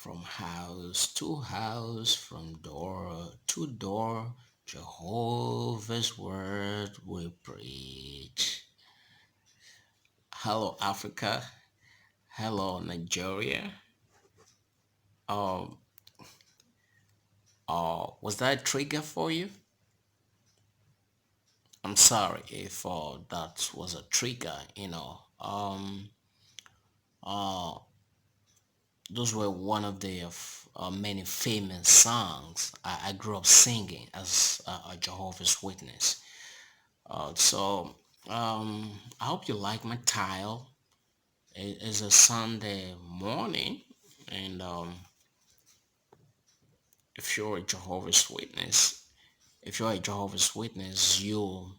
From house to house, from door to door, Jehovah's word we preach. Hello, Africa. Hello, Nigeria. Um, was that a trigger for you? I'm sorry if that was a trigger. Uh, those were one of the many famous songs I grew up singing as a Jehovah's Witness. I hope you like my tile. It is a Sunday morning, and if you're a Jehovah's Witness, if you're a Jehovah's Witness, you'll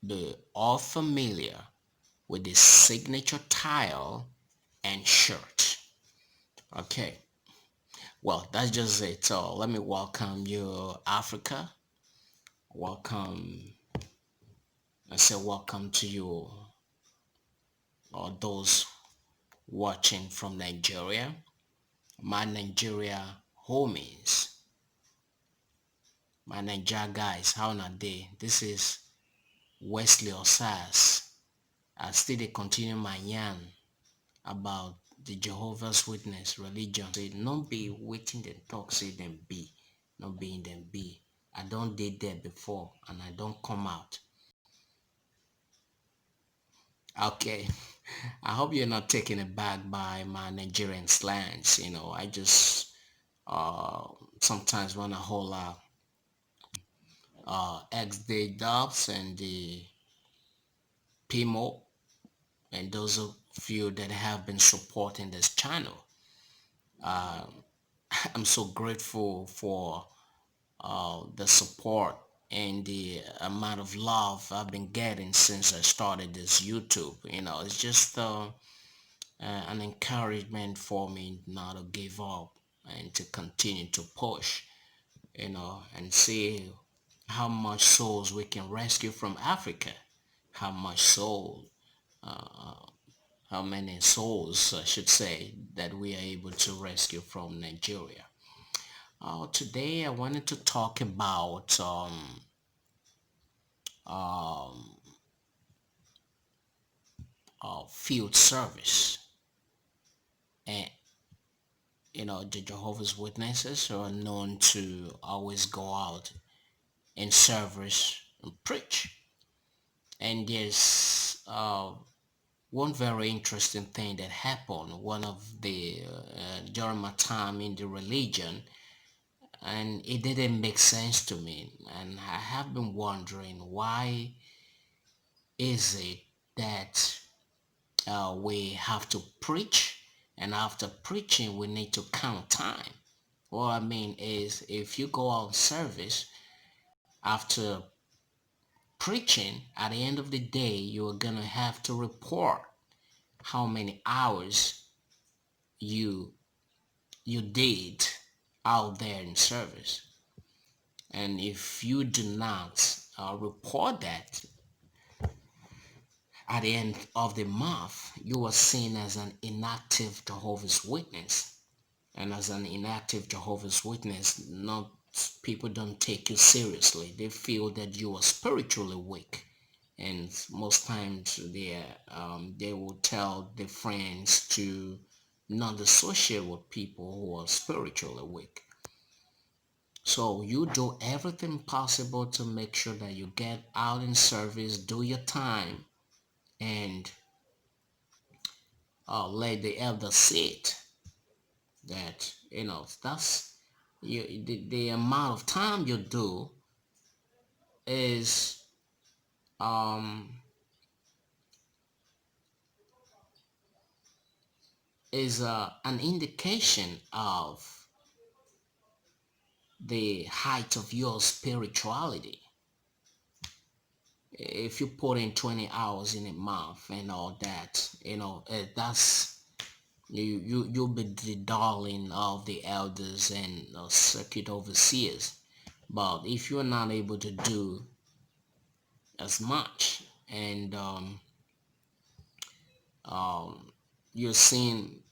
be all familiar with the signature tile and shirt. Okay, well, that's just it. So let me welcome you, Africa. Welcome. I say welcome to you, or those watching from Nigeria. My Nigeria homies, my Nigeria guys, how are they? This is WESLEY'S. I still dey continue my yarn about the Jehovah's Witness religion. Say not be waiting them talk say them be, not being them be. I don't did there before and I don't come out. Okay. I hope you're not taken aback by my Nigerian slangs. I just uh sometimes want to hold out XD dubs and the PMO and those of you that have been supporting this channel. I'm so grateful for the support and the amount of love I've been getting since I started this YouTube. It's just an encouragement for me not to give up and to continue to push, and see how much souls we can rescue from Africa, how much soul, how many souls, I should say, that we are able to rescue from Nigeria. Today I wanted to talk about um, field service. And the Jehovah's Witnesses are known to always go out in service and preach. And there's one very interesting thing that happened. One of the during my time in the religion, and it didn't make sense to me. And I have been wondering, why is it that we have to preach, and after preaching we need to count time? What I mean is, if you go out service after preaching, at the end of the day you're gonna have to report how many hours you you did out there in service. And if you do not report that at the end of the month, you are seen as an inactive Jehovah's Witness. And as an inactive Jehovah's Witness, not people don't take you seriously. They feel that you are spiritually weak. And most times they will tell their friends to not associate with people who are spiritually weak. So you do everything possible to make sure that you get out in service, do your time, and let the elder see it. That that's the amount of time you do is um an indication of the height of your spirituality. If you put in 20 hours in a month and all that, that's you'll be the darling of the elders and circuit overseers. But if you're not able to do as much, and you're seen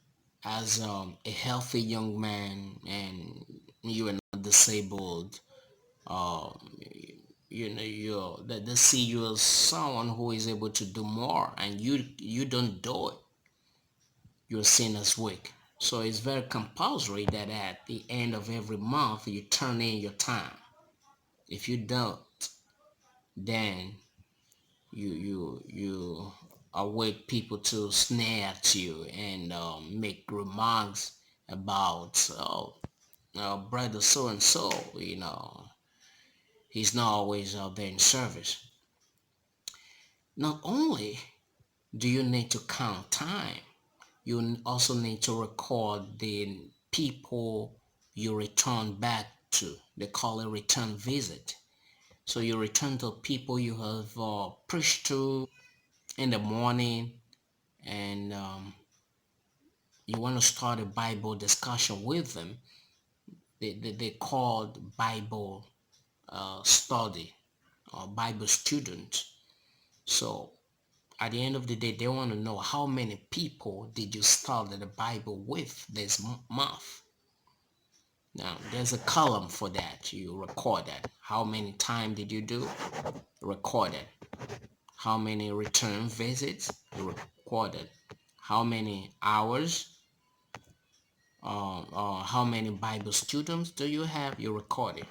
a healthy young man and you are not disabled, um, they see you as someone who is able to do more, and you don't do it, you're seen as weak. So it's very compulsory that at the end of every month you turn in your time. If you don't, then you await people to snare at you and make remarks about brother so and so. He's not always out there in service. Not only do you need to count time, you also need to record the people you return back to. They call it return visit. So you return to people you have preached to in the morning, and you want to start a Bible discussion with them. They called Bible study or Bible student. So at the end of the day, they want to know how many people did you study the Bible with this month. Now, there's a column for that. You record that. How many times did you do? Record it. How many return visits? You record it. How many hours? How many Bible students do you have? You record it.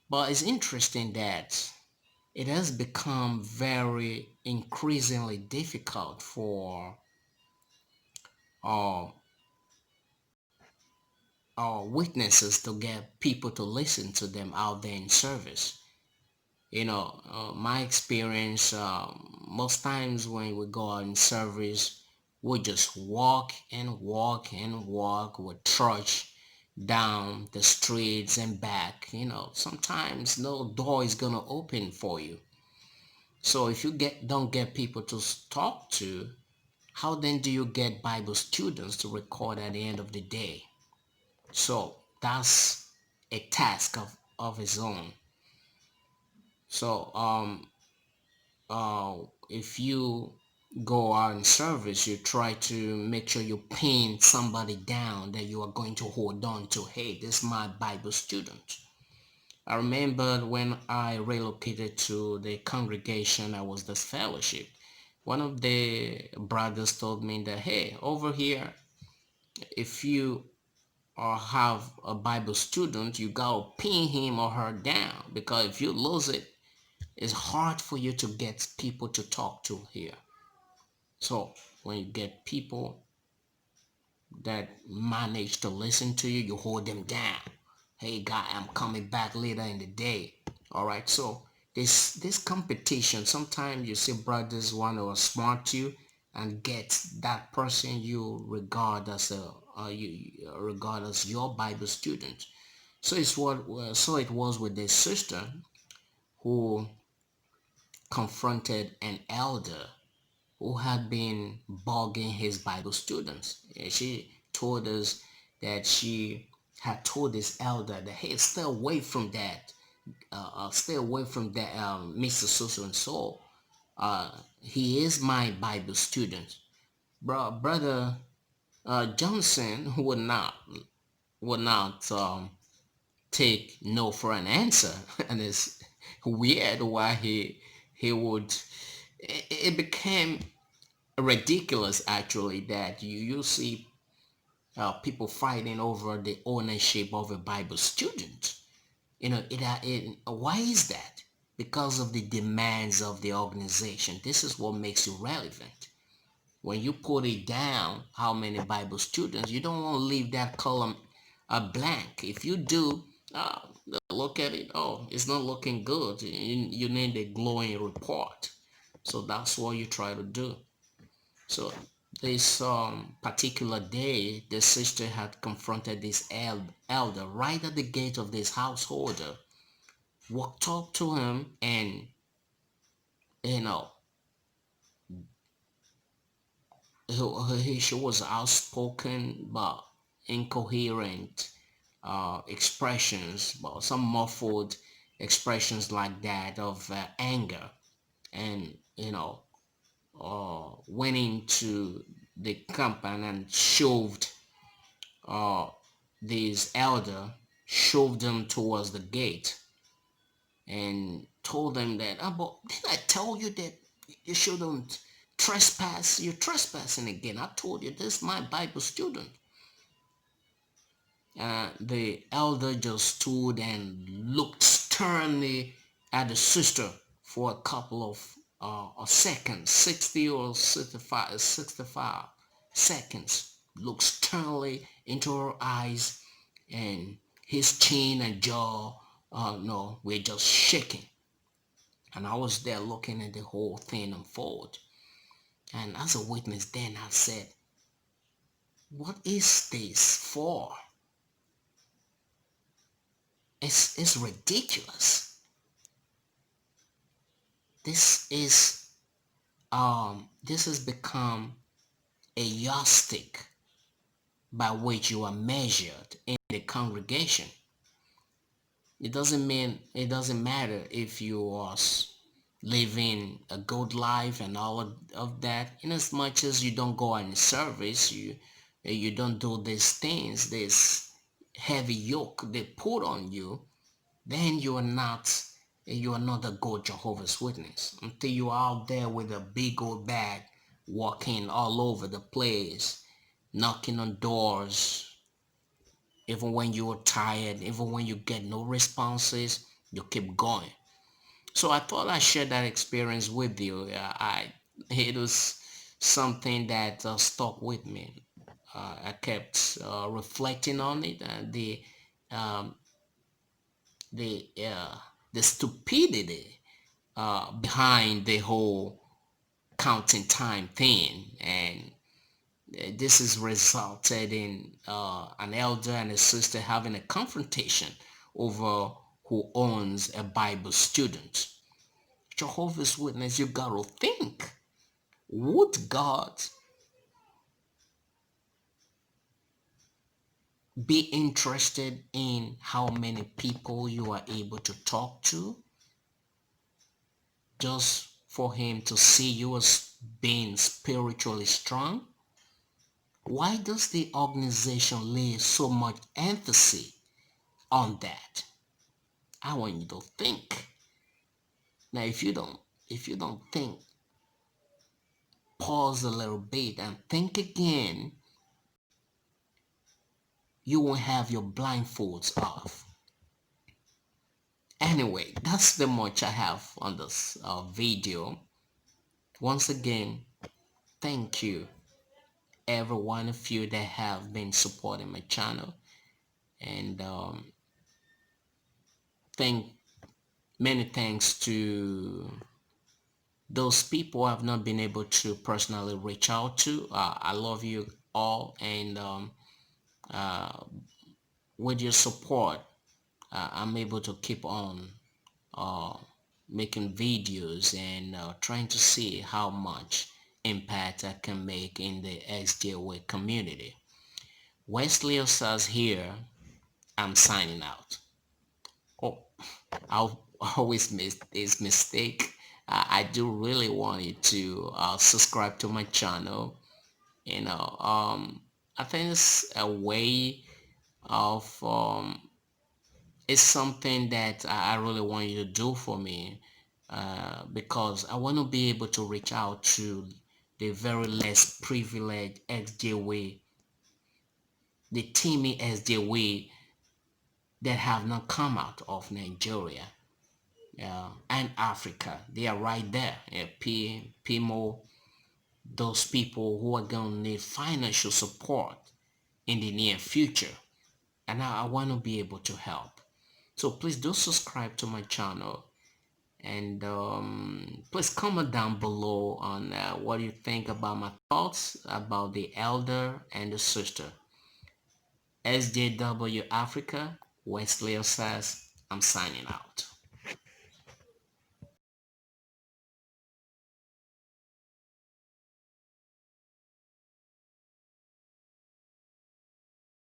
But it's interesting that it has become very increasingly difficult for uh, witnesses to get people to listen to them out there in service. My experience, most times when we go out in service, we just walk and walk and walk with trudge down the streets and back. Sometimes no door is gonna open for you. So if you don't get people to talk to, how then do you get Bible students to record at the end of the day? So that's a task of its own. So if you go out in service, you try to make sure you pin somebody down that you are going to hold on to. Hey, this is my Bible student. I remember when I relocated to the congregation, I was this fellowship. One of the brothers told me that, hey, over here, if you have a Bible student, you gotta pin him or her down, because if you lose it, it's hard for you to get people to talk to here. So when you get people that manage to listen to you, you hold them down. Hey guy, I'm coming back later in the day. All right. So this competition. Sometimes you see brothers want to smart you and get that person you regard as you regard as your Bible student. So it was with this sister who confronted an elder who had been bugging his Bible students. She told us that she had told this elder that, hey, stay away from that. Stay away from that, Mr. So and so. He is my Bible student. Brother Johnson would not take no for an answer, and it's weird why he would. It became ridiculous actually that you see people fighting over the ownership of a Bible student. Why is that? Because of the demands of the organization. This is what makes you relevant. When you put it down, how many Bible students, you don't want to leave that column blank. If you do, uh, look at it. Oh, it's not looking good. You need a glowing report. So that's what you try to do. So this particular day, the sister had confronted this elder right at the gate of this householder, walked up to him, and you know she was outspoken but incoherent expressions, but some muffled expressions like that of anger, and went into the company and shoved uh, this elder, shoved them towards the gate and told them that, oh, but didn't I tell you that you shouldn't trespass? You're trespassing again. I told you this is my Bible student. The elder just stood and looked sternly at the sister for a couple of seconds, 60 or 65 seconds, looked sternly into her eyes, and his chin and jaw, no, were just shaking. And I was there looking at the whole thing unfold. And as a witness, then I said, what is this for? It's ridiculous. This has become a yardstick by which you are measured in the congregation. It doesn't matter if you are living a good life and all of that. In as much as you don't go on service, you don't do these things, this heavy yoke they put on you, then you are not a good Jehovah's Witness until you're out there with a big old bag walking all over the place, knocking on doors, even when you're tired, even when you get no responses, you keep going. So I thought I'd share that experience with you. It was something that stuck with me. I kept reflecting on it, and um, the uh, the stupidity behind the whole counting time thing, and this has resulted in an elder and a sister having a confrontation over who owns a Bible student. Jehovah's Witness, you gotta think, would God be interested in how many people you are able to talk to just for him to see you as being spiritually strong? Why does the organization lay so much emphasis on that? I want you to think. Now, if you don't think, pause a little bit and think again. You won't have your blindfolds off. Anyway, that's the much I have on this video. Once again, thank you, every one of you that have been supporting my channel, and thank many thanks to those people I've not been able to personally reach out to. I love you all, and uh, with your support, I'm able to keep on uh, making videos and trying to see how much impact I can make in the XJWay community. WESLEY'S here. I'm signing out. Oh, I'll always miss this mistake. I do really want you to subscribe to my channel. You know, I think it's a way of it's something that I really want you to do for me, because I want to be able to reach out to the very less privileged XJWay, the teamy XJWay that have not come out of Nigeria and Africa. They are right there. PMO, those people who are going to need financial support in the near future. And I want to be able to help. So please do subscribe to my channel, and please comment down below on what you think about my thoughts about the elder and the sister. SJW Africa, WESLEY'S, I'm signing out.